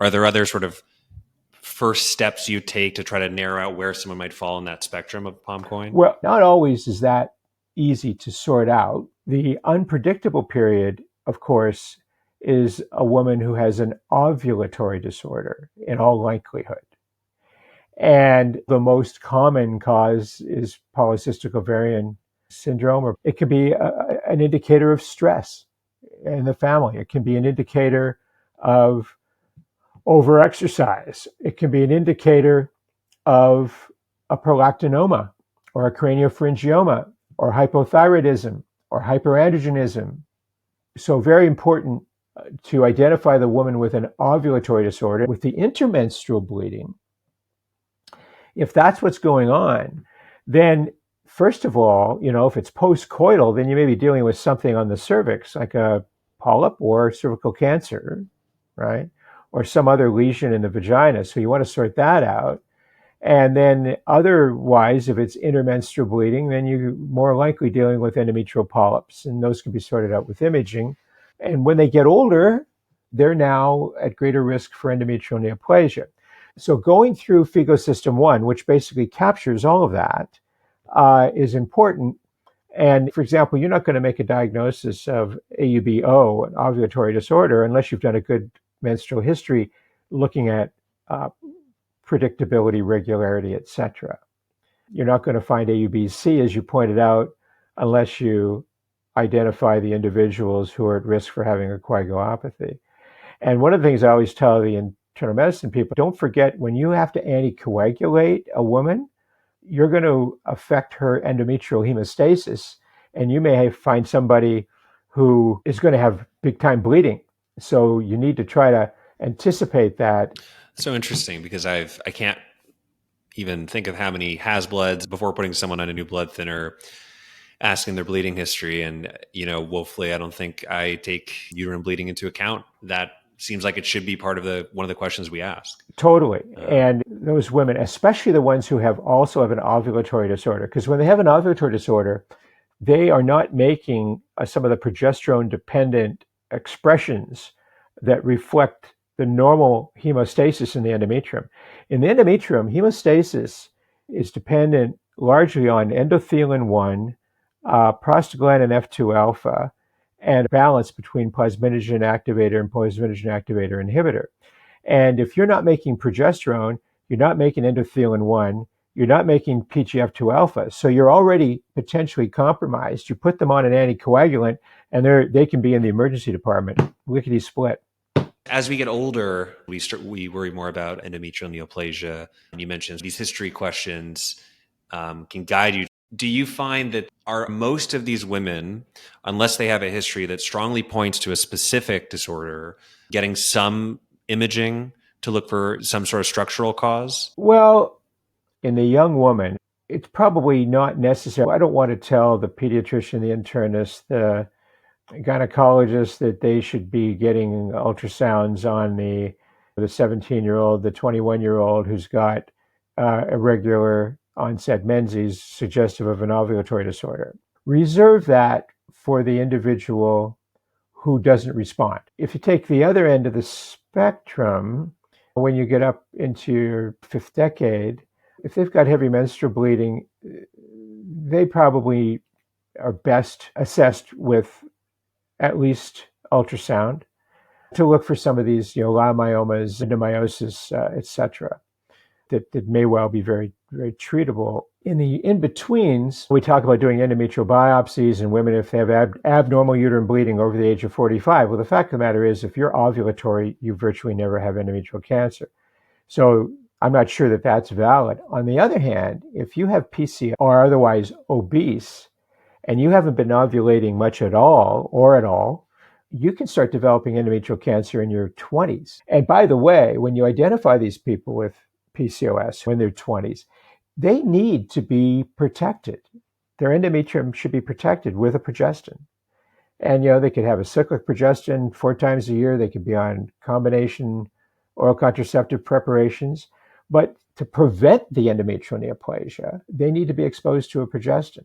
Are there other sort of first steps you take to try to narrow out where someone might fall in that spectrum of palm coin? Well, not always is that easy to sort out. The unpredictable period, of course, is a woman who has an ovulatory disorder in all likelihood. And the most common cause is polycystic ovarian syndrome, or it can be an indicator of stress in the family. It can be an indicator of overexercise. It can be an indicator of a prolactinoma or a craniopharyngioma or hypothyroidism or hyperandrogenism. So very important to identify the woman with an ovulatory disorder. With the intermenstrual bleeding, if that's what's going on, then first of all, if it's postcoital, then you may be dealing with something on the cervix, like a polyp or cervical cancer, right? Or some other lesion in the vagina. So you want to sort that out. And then otherwise, if it's intermenstrual bleeding, then you're more likely dealing with endometrial polyps, and those can be sorted out with imaging. And when they get older, they're now at greater risk for endometrial neoplasia. So going through Figo System 1, which basically captures all of that, is important. And for example, you're not going to make a diagnosis of AUBO, an ovulatory disorder, unless you've done a good menstrual history looking at predictability, regularity, etc. You're not going to find AUBC, as you pointed out, unless you identify the individuals who are at risk for having a coagulopathy. And one of the things I always tell the internal medicine people, don't forget, when you have to anticoagulate a woman, you're going to affect her endometrial hemostasis, and you may find somebody who is going to have big time bleeding. So you need to try to anticipate that. So interesting, because I can't even think of how many has-bloods before putting someone on a new blood thinner, asking their bleeding history. And, woefully, I don't think I take uterine bleeding into account. That seems like it should be part of one of the questions we ask. Totally. And those women, especially the ones who also have an ovulatory disorder, because when they have an ovulatory disorder, they are not making some of the progesterone-dependent expressions that reflect the normal hemostasis in the endometrium. In the endometrium, hemostasis is dependent largely on endothelin-1, prostaglandin F2 alpha, and balance between plasminogen activator and plasminogen activator inhibitor. And if you're not making progesterone, you're not making endothelin-1, you're not making PGF2 alpha. So you're already potentially compromised. You put them on an anticoagulant, and they can be in the emergency department, lickety split. As we get older, we worry more about endometrial neoplasia. You mentioned these history questions can guide you. Do you find that are most of these women, unless they have a history that strongly points to a specific disorder, getting some imaging to look for some sort of structural cause? Well, in the young woman, it's probably not necessary. I don't want to tell the pediatrician, the internist, the gynecologist that they should be getting ultrasounds on the 17-year-old, the 21-year-old who's got irregular onset menses suggestive of an ovulatory disorder. Reserve that for the individual who doesn't respond. If you take the other end of the spectrum, when you get up into your fifth decade, if they've got heavy menstrual bleeding, they probably are best assessed with at least ultrasound to look for some of these, leiomyomas, endomyosis, etc., that may well be very, very treatable. In the in-betweens, we talk about doing endometrial biopsies in women if they have abnormal uterine bleeding over the age of 45. Well, the fact of the matter is, if you're ovulatory, you virtually never have endometrial cancer. So I'm not sure that that's valid. On the other hand, if you have PCOS or otherwise obese, and you haven't been ovulating much at all, you can start developing endometrial cancer in your 20s. And by the way, when you identify these people with PCOS in their 20s, they need to be protected. Their endometrium should be protected with a progestin. And, they could have a cyclic progestin 4 times a year. They could be on combination oral contraceptive preparations. But to prevent the endometrial neoplasia, they need to be exposed to a progestin.